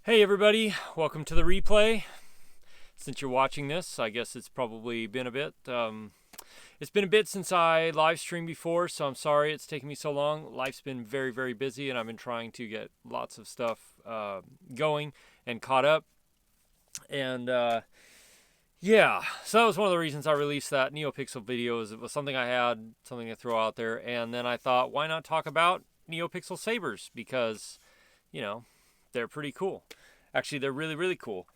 Hey everybody, welcome to the replay. Since you're watching this, I guess it's probably been a bit. It's been a bit since I live streamed before, so I'm sorry it's taken me so long. Life's been very, very busy, and I've been trying to get lots of stuff going and caught up. And yeah, so that was one of the reasons I released that Neopixel video. It was something I had, something to throw out there, and then I thought, why not talk about Neopixel Sabers? Because, you know, they're pretty cool. Actually, they're really, really cool.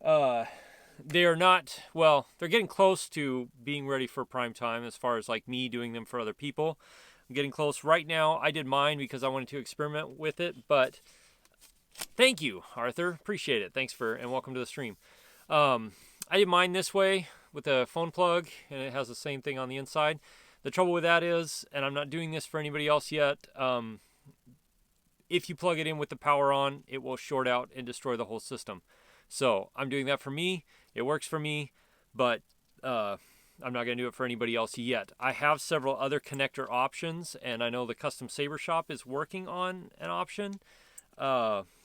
They are not, well, they're getting close to being ready for prime time as far as like me doing them for other people. I'm getting close. Right now, I did mine because I wanted to experiment with it, but thank you, Arthur. Appreciate it. Thanks and welcome to the stream. I did mine this way with a phone plug, and it has the same thing on the inside. The trouble with that is, and I'm not doing this for anybody else yet, if you plug it in with the power on, it will short out and destroy the whole system. So I'm doing that for me. It works for me, but I'm not going to do it for anybody else yet. I have several other connector options, and I know the Custom Saber Shop is working on an option,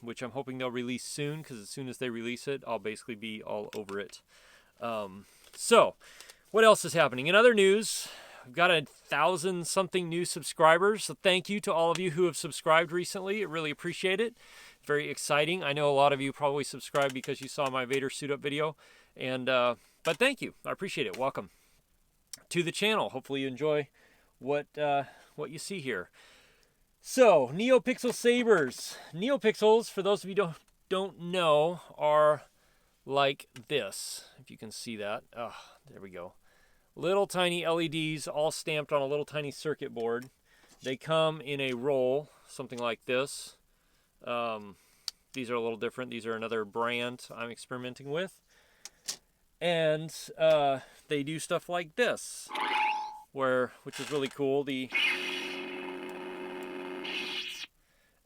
which I'm hoping they'll release soon, because as soon as they release it, I'll basically be all over it. So what else is happening? In other news, I've got 1,000-something new subscribers, so thank you to all of you who have subscribed recently. I really appreciate it. Very exciting. I know a lot of you probably subscribed because you saw my Vader suit up video, and but thank you. I appreciate it. Welcome to the channel. Hopefully you enjoy what you see here. So Neopixel Sabers. Neopixels, for those of you don't know, are like this. If you can see that. Oh, there we go. Little tiny LEDs all stamped on a little tiny circuit board. They come in a roll, something like this. These are a little different. These are another brand I'm experimenting with. And they do stuff like this, which is really cool.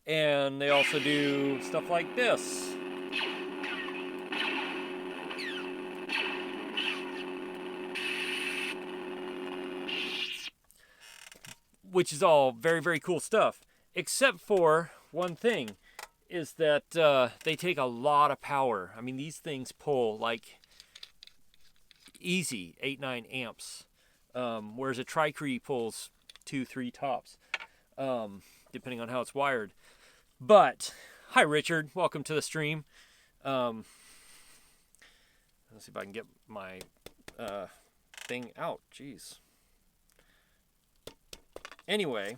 And they also do stuff like this. Which is all very, very cool stuff. Except for one thing, is that they take a lot of power. I mean, these things pull like easy 8-9 amps, whereas a Tricree pulls 2-3 tops, depending on how it's wired. But hi, Richard. Welcome to the stream. Let's see if I can get my thing out. Jeez. Anyway,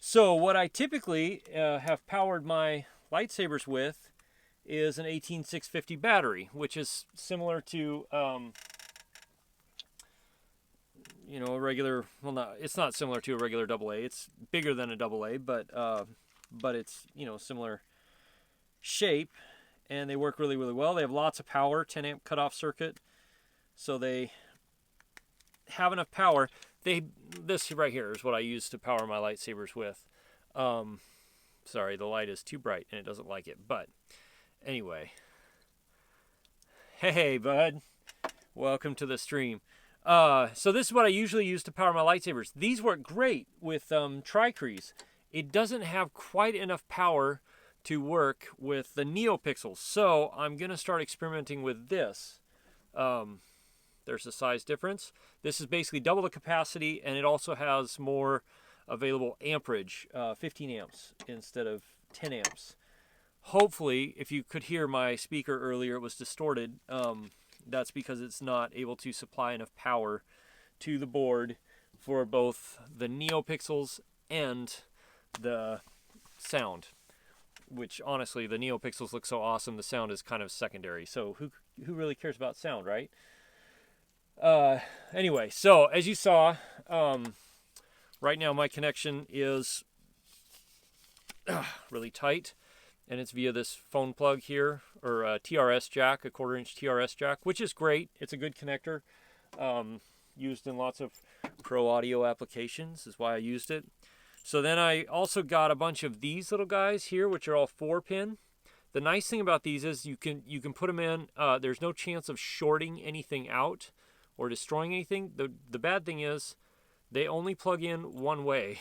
so what I typically have powered my lightsabers with is an 18650 battery, which is similar to a regular. Well, not it's not similar to a regular AA. It's bigger than a AA, but it's similar shape, and they work really, really well. They have lots of power, 10 amp cutoff circuit, so they have enough power. This right here is what I use to power my lightsabers with. Sorry, the light is too bright and it doesn't like it. But anyway, hey bud, welcome to the stream. So this is what I usually use to power my lightsabers. These work great with Tricrees. It doesn't have quite enough power to work with the Neopixels, so I'm gonna start experimenting with this. There's a size difference. This is basically double the capacity, and it also has more available amperage, 15 amps instead of 10 amps. Hopefully, if you could hear my speaker earlier, it was distorted. That's because it's not able to supply enough power to the board for both the Neopixels and the sound. Which, honestly, the Neopixels look so awesome, the sound is kind of secondary. So who really cares about sound, right? Anyway, so as you saw, right now my connection is really tight, and it's via this phone plug here, or a TRS jack, a 1/4-inch TRS jack, which is great. It's a good connector, used in lots of pro audio applications, is why I used it. So then I also got a bunch of these little guys here, which are all 4-pin. The nice thing about these is you can put them in. There's no chance of shorting anything out or destroying anything. The bad thing is they only plug in one way.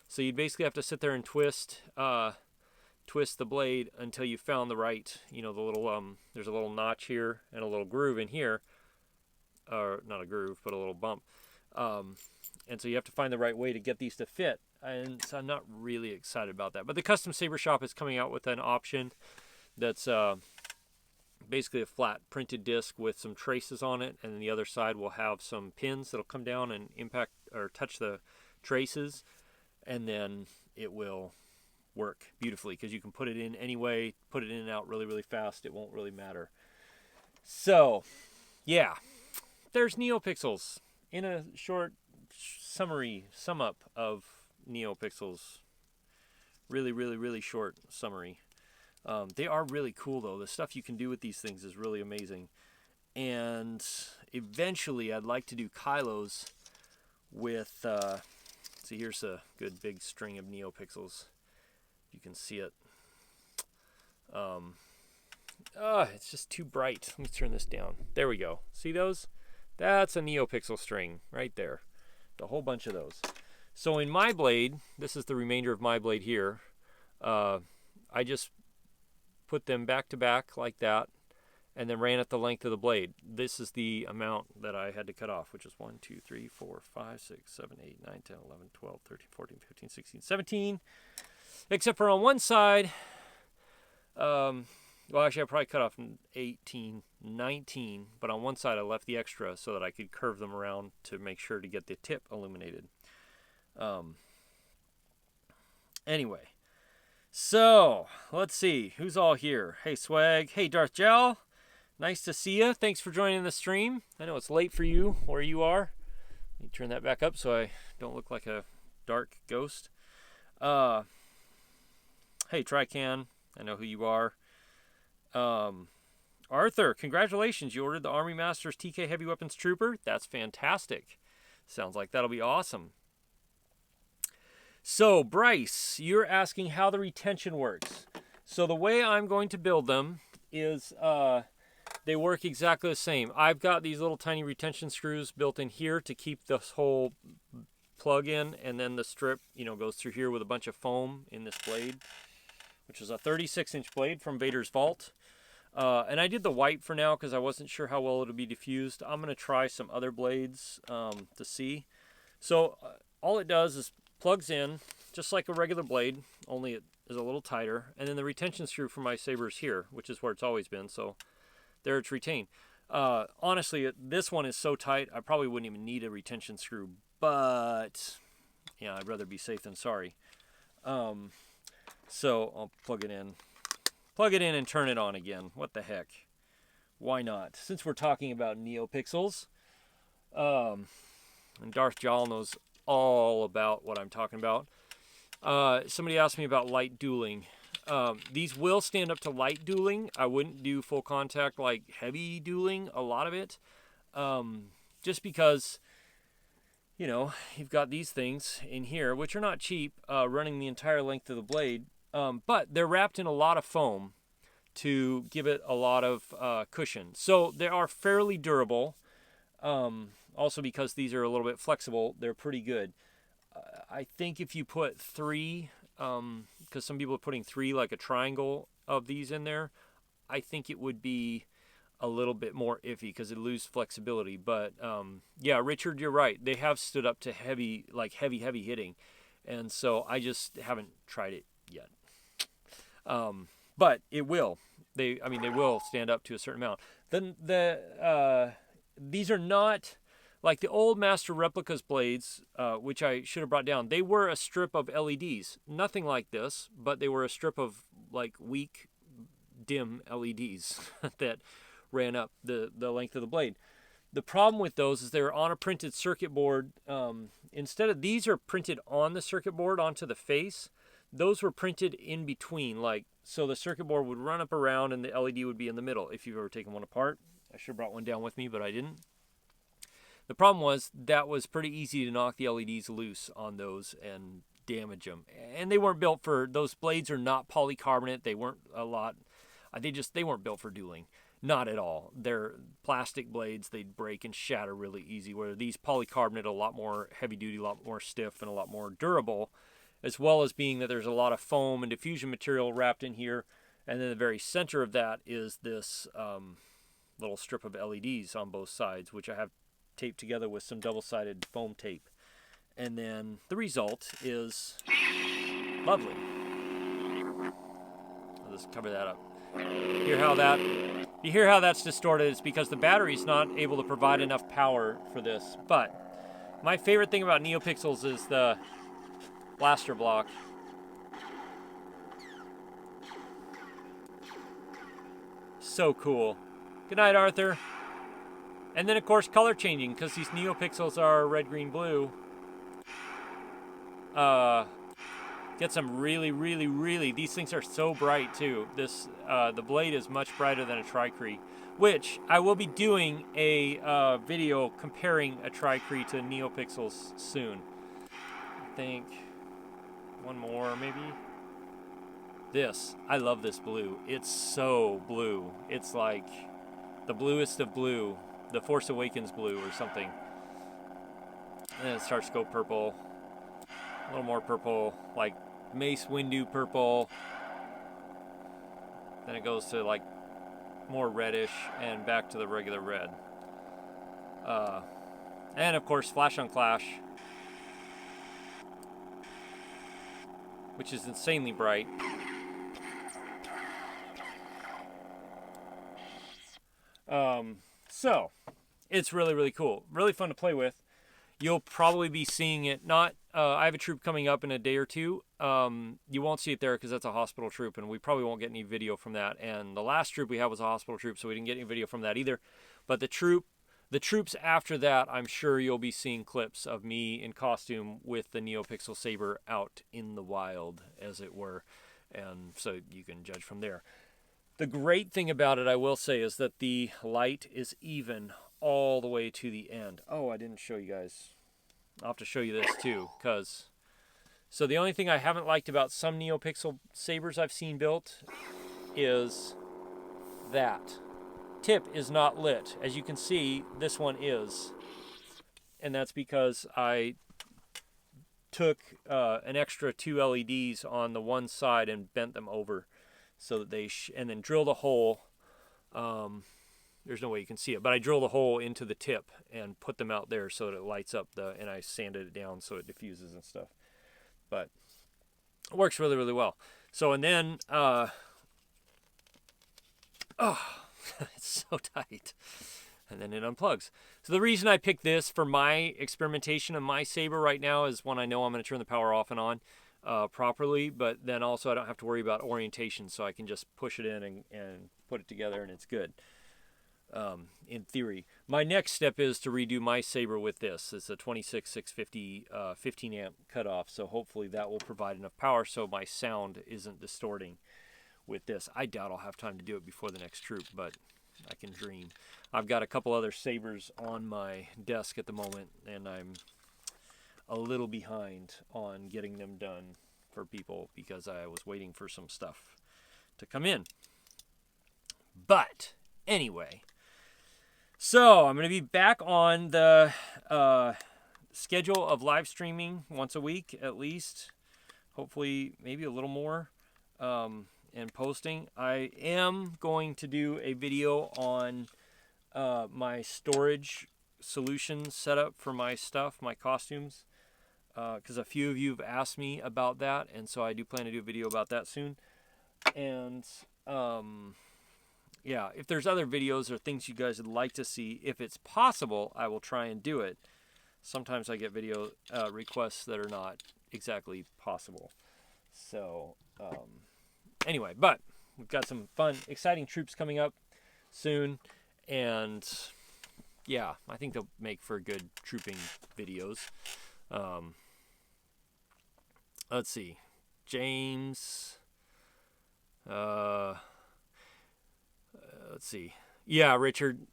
So you'd basically have to sit there and twist twist the blade until you found the right, the little, there's a little notch here and a little groove in here, or not a groove, but a little bump. And so you have to find the right way to get these to fit. And so I'm not really excited about that. But the Custom Saber Shop is coming out with an option that's basically a flat printed disc with some traces on it. And then the other side will have some pins that'll come down and impact or touch the traces. And then it will work beautifully because you can put it in any way, put it in and out really, really fast. It won't really matter. So, yeah, there's Neopixels in a short summary, sum up of Neopixels. Really, really, really short summary. They are really cool though. The stuff you can do with these things is really amazing. And eventually I'd like to do Kylos with, see, here's a good big string of Neopixels. You can see it. It's just too bright. Let me turn this down. There we go. See those? That's a Neopixel string right there. A whole bunch of those. So in my blade, this is the remainder of my blade here. I just put them back to back like that and then ran it the length of the blade. This is the amount that I had to cut off, which is 1, 2, 3, 4, 5, 6, 7, 8, 9, 10, 11, 12, 13, 14, 15, 16, 17. Except for on one side, well, actually, I probably cut off 18, 19, but on one side I left the extra so that I could curve them around to make sure to get the tip illuminated. Anyway, so let's see who's all here. Hey, Swag. Hey, Darth Gel. Nice to see you. Thanks for joining the stream. I know it's late for you where you are. Let me turn that back up so I don't look like a dark ghost. Hey, Trican. I know who you are. Arthur, congratulations. You ordered the Army Masters TK Heavy Weapons Trooper. That's fantastic. Sounds like that'll be awesome. So, Bryce, you're asking how the retention works. So the way I'm going to build them is they work exactly the same. I've got these little tiny retention screws built in here to keep this whole plug in, and then the strip, goes through here with a bunch of foam in this blade, which is a 36-inch blade from Vader's Vault. And I did the white for now because I wasn't sure how well it'll be diffused. I'm going to try some other blades to see. So all it does is plugs in just like a regular blade, only it is a little tighter. And then the retention screw for my Saber is here, which is where it's always been. So there it's retained. Honestly, this one is so tight, I probably wouldn't even need a retention screw. But, yeah, I'd rather be safe than sorry. So I'll plug it in. Plug it in and turn it on again. What the heck? Why not? Since we're talking about Neopixels, and Darth Jal knows all about what I'm talking about. Somebody asked me about light dueling. These will stand up to light dueling. I wouldn't do full contact like heavy dueling, a lot of it. Just because, you've got these things in here, which are not cheap, running the entire length of the blade. But they're wrapped in a lot of foam to give it a lot of cushion. So they are fairly durable. Also because these are a little bit flexible, they're pretty good. I think if you put 3, because some people are putting 3 like a triangle of these in there, I think it would be a little bit more iffy because it loses flexibility. But yeah, Richard, you're right. They have stood up to heavy hitting. And so I just haven't tried it yet. But it will. They will stand up to a certain amount. Then these are not like the old Master Replicas blades, which I should have brought down. They were a strip of LEDs, nothing like this, but they were a strip of like weak, dim LEDs that ran up the length of the blade. The problem with those is they're on a printed circuit board. Instead of these are printed on the circuit board onto the face. Those were printed in between, so the circuit board would run up around and the LED would be in the middle. If you've ever taken one apart, I should have brought one down with me, but I didn't. The problem was that was pretty easy to knock the LEDs loose on those and damage them. And they weren't built for, those blades are not polycarbonate. They weren't they weren't built for dueling. Not at all. They're plastic blades. They'd break and shatter really easy, where these polycarbonate are a lot more heavy duty, a lot more stiff, and a lot more durable. as well as being that there's a lot of foam and diffusion material wrapped in here. And then the very center of that is this little strip of LEDs on both sides, which I have taped together with some double-sided foam tape. And then the result is lovely. I'll just cover that up. You hear how that's distorted? It's because the battery's not able to provide enough power for this. But my favorite thing about Neopixels is the blaster block. So cool. Good night, Arthur. And then, of course, color changing, because these Neopixels are red, green, blue. Get some really, these things are so bright, too. This, the blade is much brighter than a Tricree, which I will be doing a video comparing a Tricree to Neopixels soon. I think one more, maybe. This, I love this blue. It's so blue. It's like the bluest of blue, the Force Awakens blue or something. And then it starts to go purple, a little more purple, like Mace Windu purple. Then it goes to like more reddish and back to the regular red. And of course, Flash on Clash, which is insanely bright. So it's really cool, really fun to play with. You'll probably be seeing it not I have a troop coming up in a day or two. You won't see it there because that's a hospital troop, and we probably won't get any video from that. And the last troop we had was a hospital troop, so we didn't get any video from that either. But the troops after that, I'm sure you'll be seeing clips of me in costume with the Neopixel Saber out in the wild, as it were, and so you can judge from there. The great thing about it, I will say, is that the light is even all the way to the end. Oh, I didn't show you guys. I'll have to show you this too, because... So the only thing I haven't liked about some Neopixel Sabers I've seen built is that tip is not lit. As you can see, this one is. And that's because I took an extra 2 LEDs on the one side and bent them over so that they and then drilled a hole. There's no way you can see it, but I drilled a hole into the tip and put them out there so that it lights up and I sanded it down so it diffuses and stuff. But it works really well. So, and then, it's so tight. And then it unplugs. So the reason I picked this for my experimentation of my Saber right now is when I know I'm going to turn the power off and on properly, but then also I don't have to worry about orientation, so I can just push it in and put it together and it's good. In theory. My next step is to redo my Saber with this. It's a 26650 15 amp cutoff, so hopefully that will provide enough power so my sound isn't distorting with this. I doubt I'll have time to do it before the next troop, but I can dream. I've got a couple other Sabers on my desk at the moment, and I'm a little behind on getting them done for people because I was waiting for some stuff to come in. But anyway, so I'm going to be back on the schedule of live streaming once a week at least, hopefully maybe a little more, and posting. I am going to do a video on my storage solution setup for my stuff, my costumes, because a few of you have asked me about that, and so I do plan to do a video about that soon. And yeah, if there's other videos or things you guys would like to see, if it's possible, I will try and do it. Sometimes I get video requests that are not exactly possible. So anyway, but we've got some fun, exciting troops coming up soon, and yeah, I think they'll make for good trooping videos. Let's see, James. Let's see. Yeah, Richard,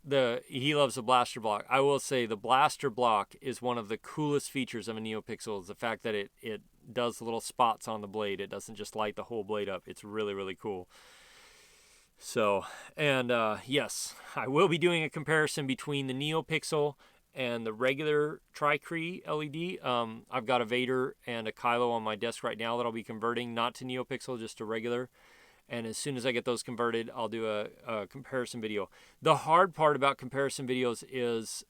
he loves the blaster block. I will say the blaster block is one of the coolest features of a Neopixel, is the fact that it does little spots on the blade. It doesn't just light the whole blade up. It's really cool. So, and yes, I will be doing a comparison between the Neopixel and the regular Tri-Cree LED. I've got a Vader and a Kylo on my desk right now that I'll be converting, not to Neopixel, just to regular. And as soon as I get those converted, I'll do a comparison video. The hard part about comparison videos is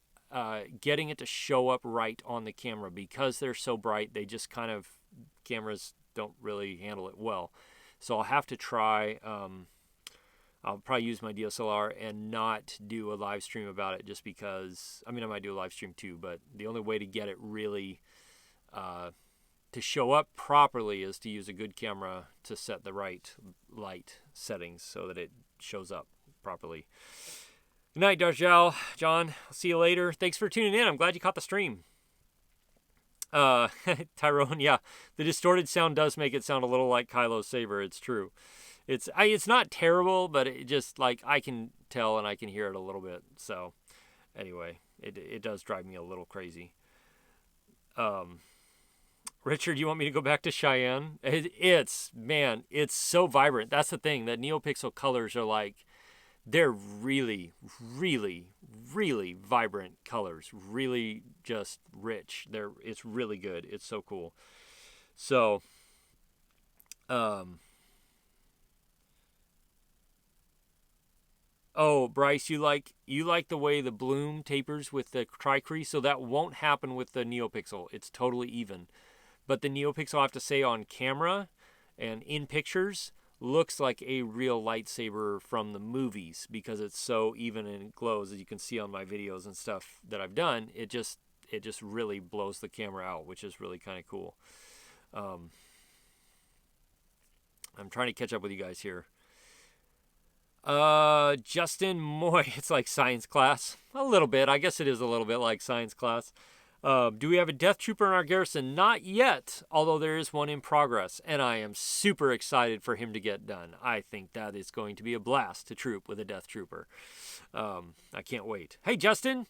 getting it to show up right on the camera, because they're so bright. They just kind of, cameras don't really handle it well. So I'll have to try. I'll probably use my DSLR and not do a live stream about it, just because, I mean, I might do a live stream too, but the only way to get it really to show up properly is to use a good camera to set the right light settings so that it shows up properly. Good night, Darjal. John, I'll see you later. Thanks for tuning in. I'm glad you caught the stream. Tyrone, yeah, the distorted sound does make it sound a little like Kylo's Saber. It's true. It's not terrible, but it just, like, I can tell and I can hear it a little bit. So anyway, it does drive me a little crazy. Richard, you want me to go back to Cheyenne? It's so vibrant. That's the thing. That Neopixel colors are like, they're really, really, really vibrant colors. Really just rich. It's really good. It's so cool. So, oh, Bryce, you like the way the bloom tapers with the Tri-Cree? So that won't happen with the Neopixel. It's totally even. But the Neopixel, I have to say, on camera and in pictures, looks like a real lightsaber from the movies, because it's so even and it glows. As you can see on my videos and stuff that I've done, it just really blows the camera out, which is really kind of cool. I'm trying to catch up with you guys here. Justin Moy, it's like science class. A little bit. I guess it is a little bit like science class. Do we have a Death Trooper in our garrison? Not yet, although there is one in progress, and I am super excited for him to get done. I think that is going to be a blast to troop with a Death Trooper. I can't wait. Hey, Justin!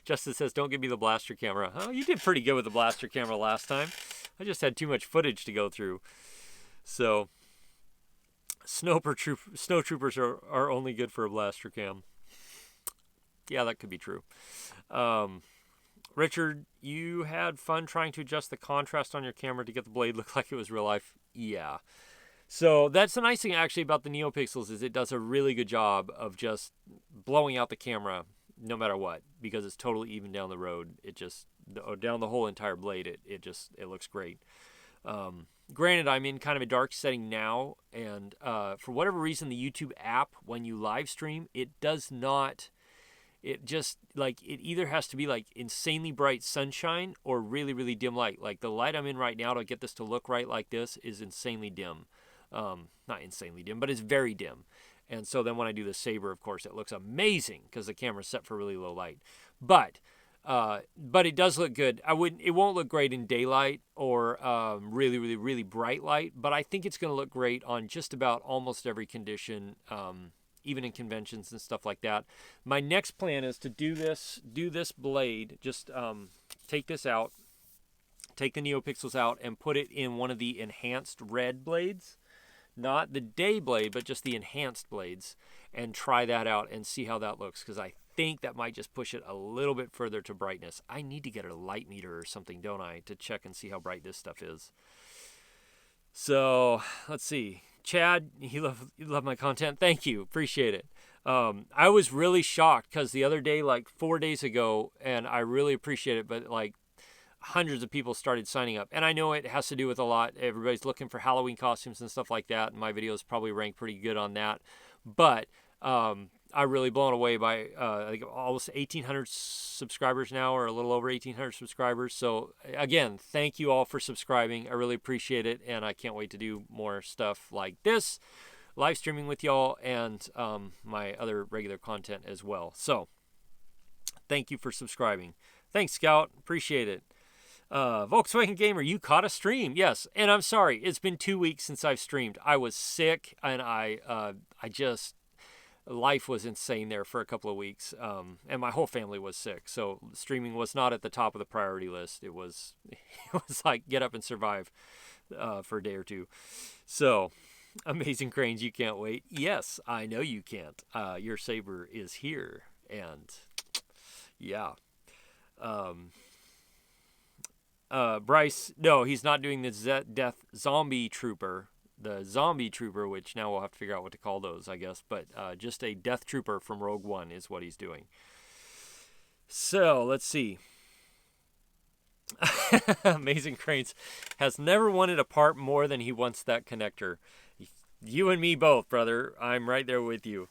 Justin says, don't give me the blaster camera. Oh, you did pretty good with the blaster camera last time. I just had too much footage to go through. So, snowtroopers are only good for a blaster cam. Yeah, that could be true. Richard, you had fun trying to adjust the contrast on your camera to get the blade look like it was real life. Yeah. So that's the nice thing actually about the Neopixels, is it does a really good job of just blowing out the camera no matter what, because it's totally even down the road. It just, down the whole entire blade, it looks great. Granted, I'm in kind of a dark setting now, and for whatever reason, the YouTube app, when you live stream, it does not... It just, like, it either has to be, like, insanely bright sunshine or really, really dim light. Like, the light I'm in right now to get this to look right like this is insanely dim. Not insanely dim, but it's very dim. And so then when I do the Saber, of course, it looks amazing because the camera's set for really low light. But it does look good. It won't look great in daylight or really, really, really bright light, but I think it's going to look great on just about almost every condition, even in conventions and stuff like that. My next plan is to do this blade, just take this out, take the Neopixels out, and put it in one of the enhanced red blades. Not the day blade, but just the enhanced blades, and try that out and see how that looks, because I think that might just push it a little bit further to brightness. I need to get a light meter or something, don't I, to check and see how bright this stuff is. So, let's see. Chad, you love my content. Thank you. Appreciate it. I was really shocked because the other day, like 4 days ago, and I really appreciate it, but like hundreds of people started signing up. And I know it has to do with a lot. Everybody's looking for Halloween costumes and stuff like that. And my videos probably rank pretty good on that. But I'm really blown away by I think almost 1,800 subscribers now, or a little over 1,800 subscribers. So again, thank you all for subscribing. I really appreciate it. And I can't wait to do more stuff like this, live streaming with y'all, and my other regular content as well. So thank you for subscribing. Thanks, Scout. Appreciate it. Volkswagen Gamer, you caught a stream. Yes. And I'm sorry. It's been 2 weeks since I've streamed. I was sick, and life was insane there for a couple of weeks. And my whole family was sick. So streaming was not at the top of the priority list. It was like get up and survive, for a day or two. So Amazing Cranes, you can't wait. Yes, I know you can't. Your Saber is here, and Yeah. Bryce, no, he's not doing the Death Zombie Trooper. The Zombie Trooper, which now we'll have to figure out what to call those, I guess. But just a Death Trooper from Rogue One is what he's doing. So, let's see. Amazing Cranes has never wanted a part more than he wants that connector. You and me both, brother. I'm right there with you.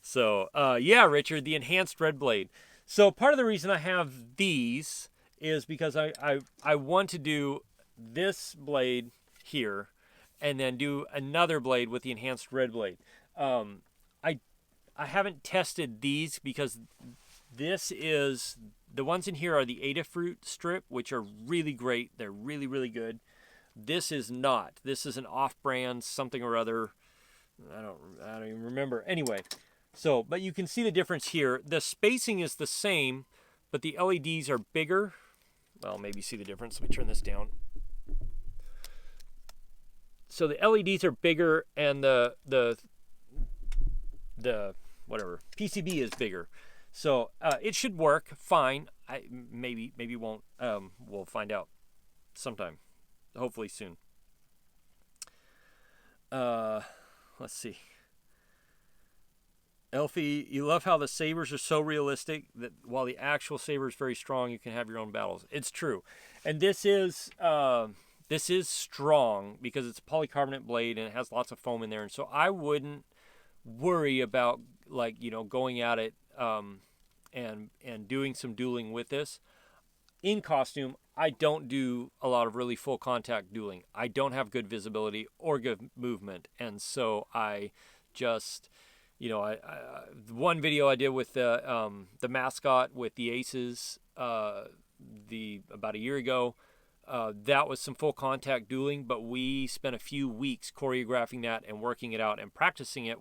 So, yeah, Richard, the enhanced red blade. So part of the reason I have these is because I want to do this blade here and then do another blade with the enhanced red blade. I haven't tested these because this is, the ones in here are the Adafruit strip, which are really great. They're really, really good. This is not. This is an off-brand something or other. I don't even remember. Anyway, so, but you can see the difference here. The spacing is the same, but the LEDs are bigger. Well, maybe you see the difference. Let me turn this down. So the LEDs are bigger and the whatever PCB is bigger. So it should work fine. Maybe won't. We'll find out sometime. Hopefully soon. Let's see. Elfie, you love how the sabers are so realistic that while the actual saber is very strong, you can have your own battles. It's true. And this is strong because it's a polycarbonate blade and it has lots of foam in there. And so I wouldn't worry about, like, you know, going at it and doing some dueling with this. In costume, I don't do a lot of really full contact dueling. I don't have good visibility or good movement. And so I just, you know, one video I did with the mascot with the aces about a year ago, that was some full contact dueling, but we spent a few weeks choreographing that and working it out and practicing it,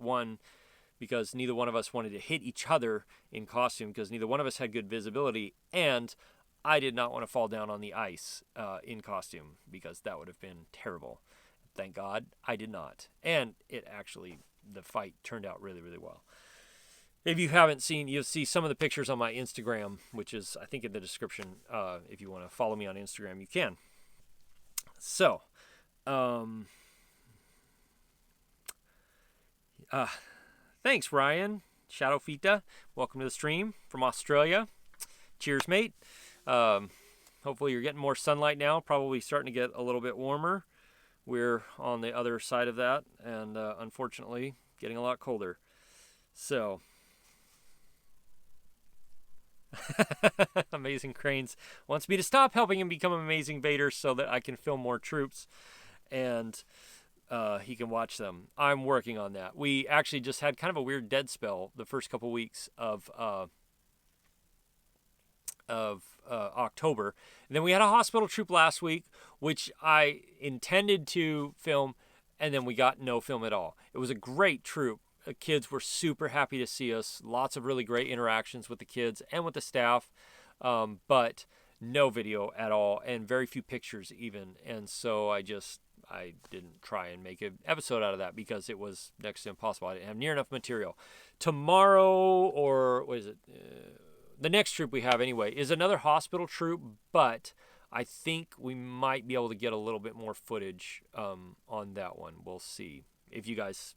because neither one of us wanted to hit each other in costume because neither one of us had good visibility, and I did not want to fall down on the ice in costume because that would have been terrible. Thank God I did not. And the fight turned out really, really well. If you haven't seen, you'll see some of the pictures on my Instagram, which is, I think, in the description. If you want to follow me on Instagram, you can. So, thanks, Ryan. Shadow Fita, welcome to the stream from Australia. Cheers, mate. Hopefully you're getting more sunlight now. Probably starting to get a little bit warmer. We're on the other side of that, and unfortunately, getting a lot colder. So, Amazing Cranes wants me to stop helping him become Amazing Vader so that I can film more troops and he can watch them. I'm working on that. We actually just had kind of a weird dead spell the first couple weeks of October. And then we had a hospital troop last week, which I intended to film, and then we got no film at all. It was a great troop. The kids were super happy to see us. Lots of really great interactions with the kids and with the staff, but no video at all, and very few pictures even. And so I didn't try and make an episode out of that because it was next to impossible. I didn't have near enough material. Tomorrow, or what is it? The next troop we have anyway is another hospital troop, but I think we might be able to get a little bit more footage on that one. We'll see. If you guys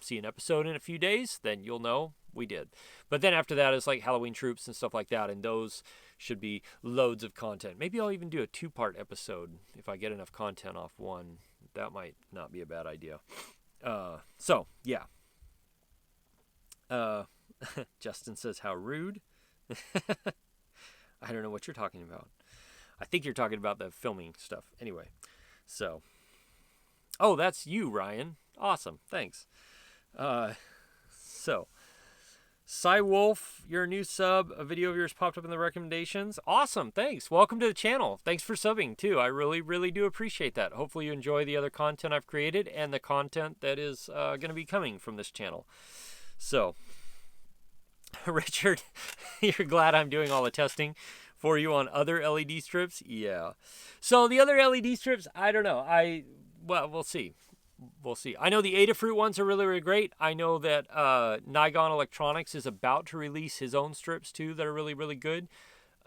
see an episode in a few days, then you'll know we did. But then after that is like Halloween troops and stuff like that, and those should be loads of content. Maybe I'll even do a 2-part episode if I get enough content off one. That might not be a bad idea. So, yeah. Justin says, how rude. I don't know what you're talking about. I think you're talking about the filming stuff. Anyway, so. Oh, that's you, Ryan. Awesome. Thanks. So, Cywolf, you're a new sub. A video of yours popped up in the recommendations. Awesome. Thanks. Welcome to the channel. Thanks for subbing, too. I really, really do appreciate that. Hopefully you enjoy the other content I've created and the content that is going to be coming from this channel. So, Richard, you're glad I'm doing all the testing for you on other LED strips? Yeah. So the other LED strips, I don't know. Well, we'll see. we'll see. I know the Adafruit ones are really, really great. I know that Nigon Electronics is about to release his own strips too that are really, really good.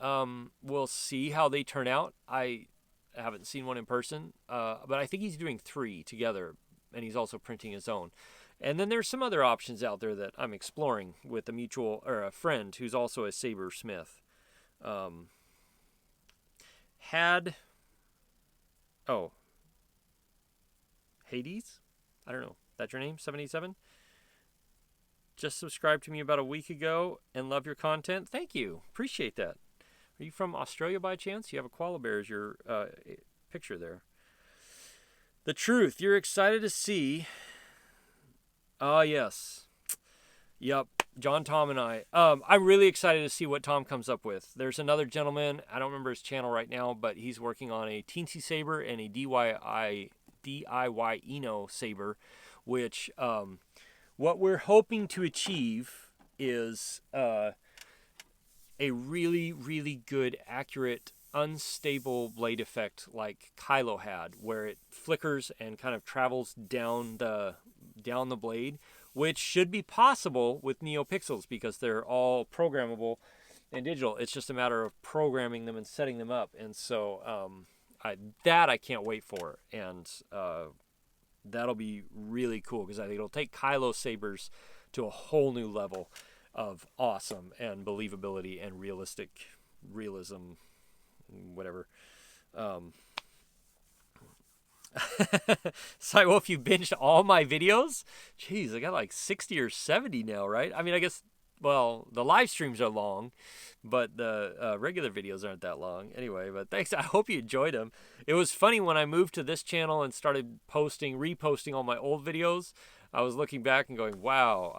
We'll see how they turn out. I haven't seen one in person, but I think he's doing 3 together, and he's also printing his own. And then there's some other options out there that I'm exploring with a mutual or a friend who's also a Saber smith. Hades? I don't know. That's your name? 787? Just subscribed to me about a week ago and love your content. Thank you. Appreciate that. Are you from Australia by chance? You have a koala bear as your picture there. The Truth. You're excited to see. Yes. Yep. John, Tom, and I. I'm really excited to see what Tom comes up with. There's another gentleman. I don't remember his channel right now, but he's working on a Teensy Saber and a DIY Eno Saber, which what we're hoping to achieve is a really, really good, accurate, unstable blade effect like Kylo had, where it flickers and kind of travels down the blade, which should be possible with Neopixels because they're all programmable and digital. It's just a matter of programming them and setting them up. And so I can't wait for, and that'll be really cool because I think it'll take Kylo sabers to a whole new level of awesome and believability and realism, whatever. Wolf, you binged all my videos? Jeez, I got like 60 or 70 now, right? I mean, I guess, well, the live streams are long, but the regular videos aren't that long. Anyway, but thanks. I hope you enjoyed them. It was funny when I moved to this channel and started reposting all my old videos. I was looking back and going, wow,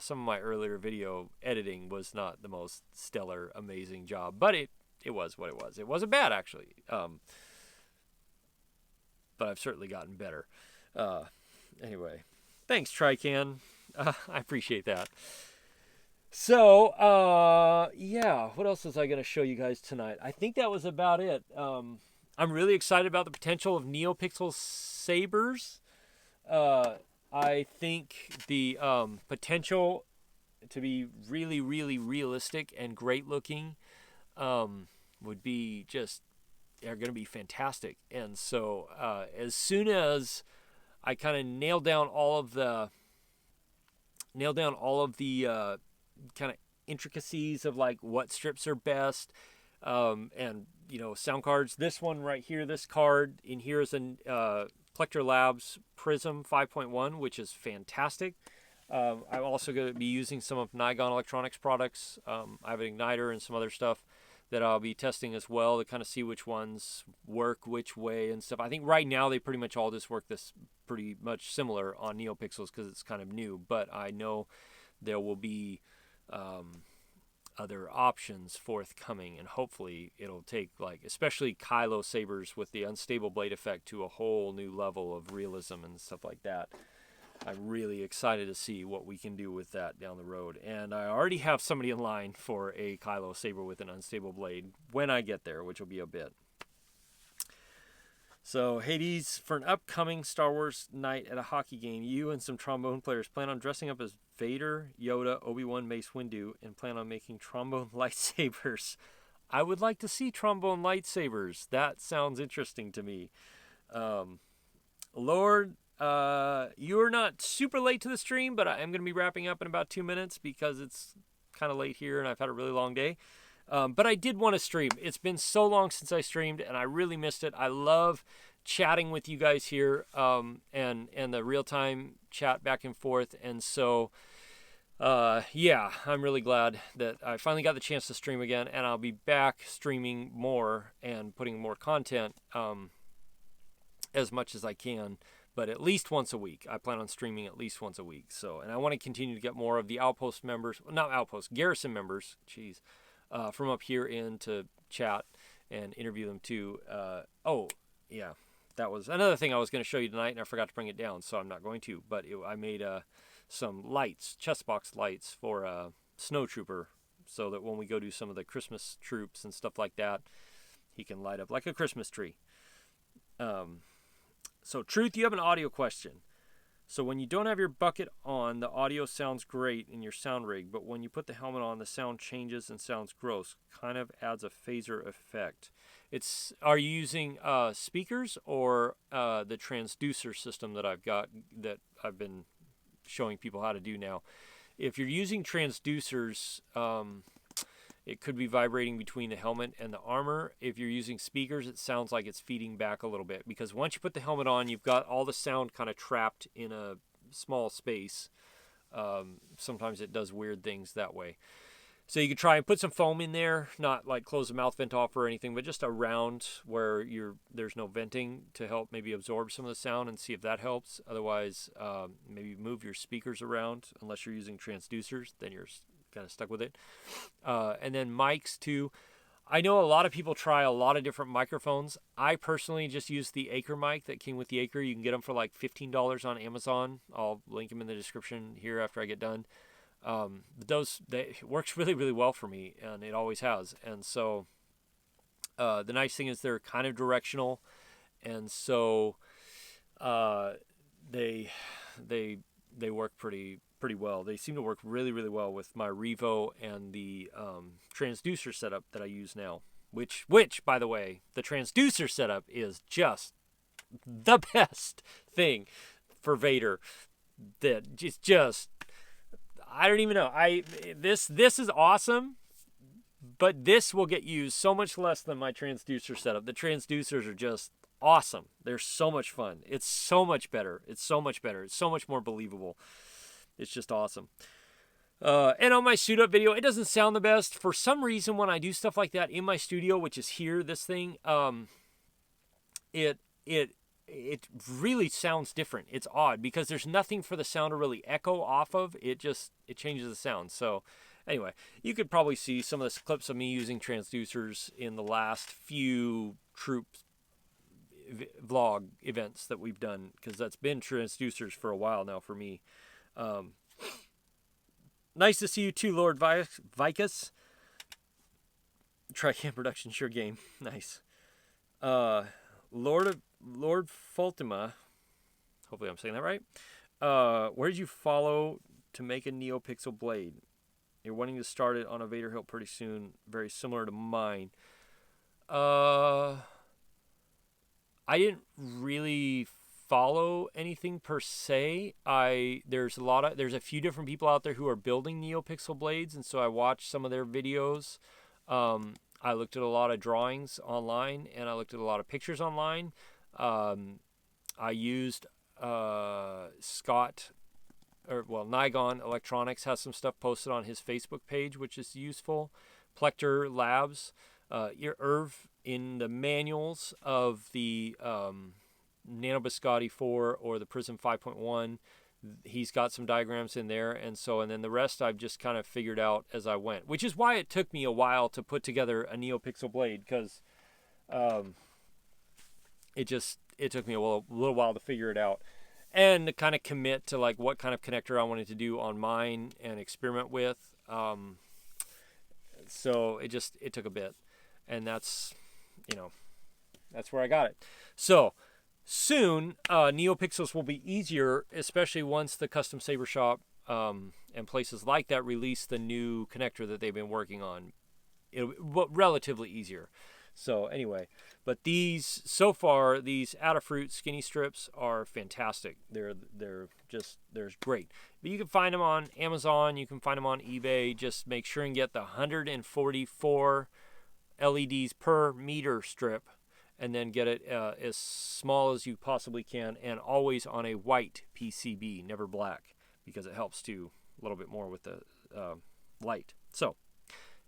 some of my earlier video editing was not the most stellar, amazing job, but it was what it was. It wasn't bad, actually. But I've certainly gotten better. Anyway, thanks, Trican. I appreciate that. So, what else was I going to show you guys tonight? I think that was about it. I'm really excited about the potential of Neopixel sabers. I think the potential to be really, really realistic and great looking would be are going to be fantastic. And so as soon as I kind of nail down all of the kind of intricacies of like what strips are best, and sound cards. This one right here, this card in here is an Plector Labs Prism 5.1, which is fantastic. I'm also going to be using some of Nigon Electronics products. I have an igniter and some other stuff that I'll be testing as well to kind of see which ones work which way and stuff. I think right now they pretty much all just work this pretty much similar on Neopixels because it's kind of new, but I know there will be other options forthcoming, and hopefully it'll take, like, especially Kylo sabers with the unstable blade effect to a whole new level of realism and stuff like that. I'm really excited to see what we can do with that down the road. And I already have somebody in line for a Kylo saber with an unstable blade when I get there, which will be a bit. So, Hades, for an upcoming Star Wars night at a hockey game, you and some trombone players plan on dressing up as Vader, Yoda, Obi-Wan, Mace Windu, and plan on making trombone lightsabers. I would like to see trombone lightsabers. That sounds interesting to me. Lord, you're not super late to the stream, but I am going to be wrapping up in about 2 minutes because it's kind of late here and I've had a really long day. But I did want to stream. It's been so long since I streamed, and I really missed it. I love chatting with you guys here, and the real-time chat back and forth. And so, I'm really glad that I finally got the chance to stream again, and I'll be back streaming more and putting more content as much as I can, but at least once a week. I plan on streaming at least once a week. So, and I want to continue to get more of the Outpost members, not Outpost, Garrison members, from up here in to chat and interview them too. That was another thing I was going to show you tonight, and I forgot to bring it down, so I'm not going to. But I made some lights, chest box lights for a Snow Trooper, so that when we go do some of the Christmas troops and stuff like that, he can light up like a Christmas tree. So, Truth, you have an audio question. So when you don't have your bucket on, the audio sounds great in your sound rig, but when you put the helmet on, the sound changes and sounds gross. Kind of adds a phaser effect. Are you using speakers or the transducer system that I've got that I've been showing people how to do now? If you're using transducers, it could be vibrating between the helmet and the armor. If you're using speakers, it sounds like it's feeding back a little bit, because once you put the helmet on, you've got all the sound kind of trapped in a small space. Sometimes it does weird things that way. So you could try and put some foam in there, not like close the mouth vent off or anything, but just around where there's no venting to help maybe absorb some of the sound, and see if that helps. Otherwise, maybe move your speakers around. Unless you're using transducers, then you're kind of stuck with it. And then mics too. I know a lot of people try a lot of different microphones. I personally just use the Acre mic that came with the Acre. You can get them for like $15 on Amazon. I'll link them in the description here after I get done. It works really, really well for me, and it always has. And so the nice thing is they're kind of directional, and so they work pretty well. They seem to work really, really well with my Revo and the transducer setup that I use now. Which, by the way, the transducer setup is just the best thing for Vader. That just I don't even know. This is awesome, but this will get used so much less than my transducer setup. The transducers are just awesome. They're so much fun. It's so much better. It's so much more believable. It's just awesome. And on my suit up video, it doesn't sound the best. For some reason, when I do stuff like that in my studio, which is here, this thing, it really sounds different. It's odd because there's nothing for the sound to really echo off of. It changes the sound. So anyway, you could probably see some of the clips of me using transducers in the last few troop vlog events that we've done, because that's been transducers for a while now for me. Nice to see you too, Lord Vicus. Tricam production, sure game. Nice. Lord Fultima, hopefully I'm saying that right. Where did you follow to make a Neopixel blade? You're wanting to start it on a Vader hilt pretty soon, very similar to mine. I didn't really follow anything per se. There's a few different people out there who are building Neopixel blades, and so I watched some of their videos. I looked at a lot of drawings online, and I looked at a lot of pictures online. I used Nigon Electronics has some stuff posted on his Facebook page, which is useful. Plector Labs, Irv in the manuals of the Nano Biscotti 4 or the Prism 5.1, he's got some diagrams in there, and then the rest I've just kind of figured out as I went, which is why it took me a while to put together a Neopixel blade, because it took me a little while to figure it out and to kind of commit to like what kind of connector I wanted to do on mine and experiment with. So it took a bit, and that's where I got it. So soon, Neopixels will be easier, especially once the Custom Saber Shop and places like that release the new connector that they've been working on. It'll be relatively easier. So anyway, but these Adafruit skinny strips are fantastic. They're great. But you can find them on Amazon. You can find them on eBay. Just make sure and get the 144 LEDs per meter strip, and then get it as small as you possibly can, and always on a white PCB, never black, because it helps too a little bit more with the light. So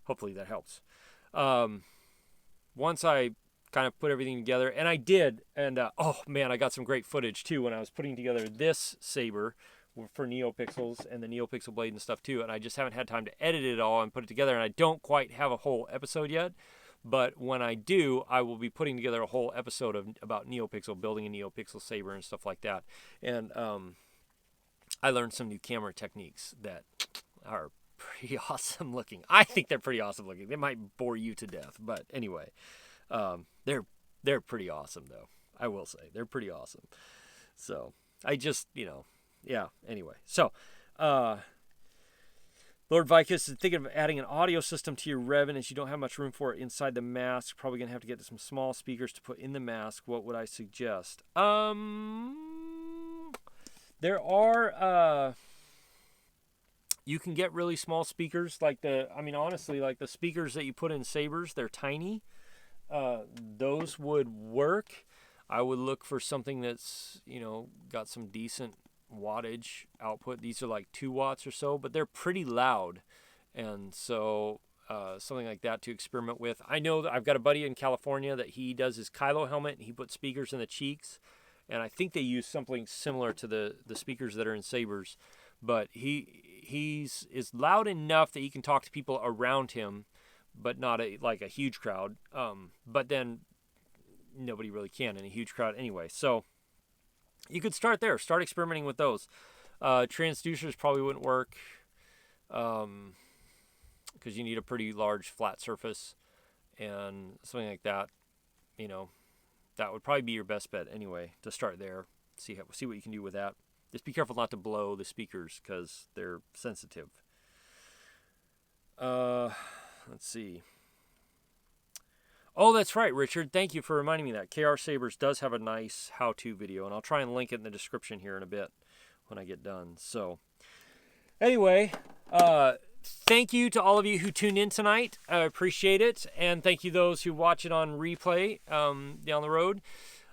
hopefully that helps. Once I kind of put everything together, and I did, and oh man, I got some great footage too when I was putting together this Saber for Neopixels and the Neopixel blade and stuff too, and I just haven't had time to edit it all and put it together, and I don't quite have a whole episode yet. But when I do, I will be putting together a whole episode about Neopixel, building a Neopixel Saber and stuff like that. And I learned some new camera techniques that are pretty awesome looking. I think they're pretty awesome looking. They might bore you to death, but anyway, they're pretty awesome though. I will say. They're pretty awesome. So, I just, yeah, anyway. So, Lord Vicus is thinking of adding an audio system to your Revan as you don't have much room for it inside the mask. Probably going to have to get some small speakers to put in the mask. What would I suggest? There are, you can get really small speakers like honestly, like the speakers that you put in Sabers, they're tiny. Those would work. I would look for something that's, got some decent wattage output. These are like 2 watts or so, but they're pretty loud. And so something like that to experiment with. I know that I've got a buddy in California that he does his Kylo helmet and he puts speakers in the cheeks. And I think they use something similar to the speakers that are in Sabers. But he's loud enough that he can talk to people around him, but not like a huge crowd. But then nobody really can in a huge crowd anyway. So you could start there. Start experimenting with those. Transducers probably wouldn't work because you need a pretty large flat surface and something like that. That would probably be your best bet anyway to start there. See what you can do with that. Just be careful not to blow the speakers because they're sensitive. Let's see. Oh, that's right, Richard. Thank you for reminding me that. KR Sabers does have a nice how-to video, and I'll try and link it in the description here in a bit when I get done. So, anyway, thank you to all of you who tuned in tonight. I appreciate it, and thank you those who watch it on replay down the road.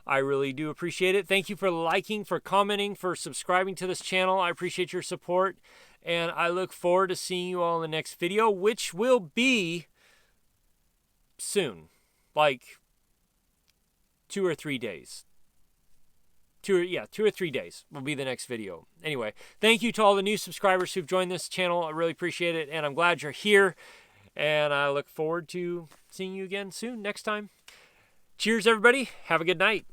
I really do appreciate it. Thank you for liking, for commenting, for subscribing to this channel. I appreciate your support, and I look forward to seeing you all in the next video, which will be soon. Like 2 or 3 days. 2 or 3 days will be the next video. Anyway, thank you to all the new subscribers who've joined this channel. I really appreciate it, and I'm glad you're here. And I look forward to seeing you again soon, next time. Cheers, everybody. Have a good night.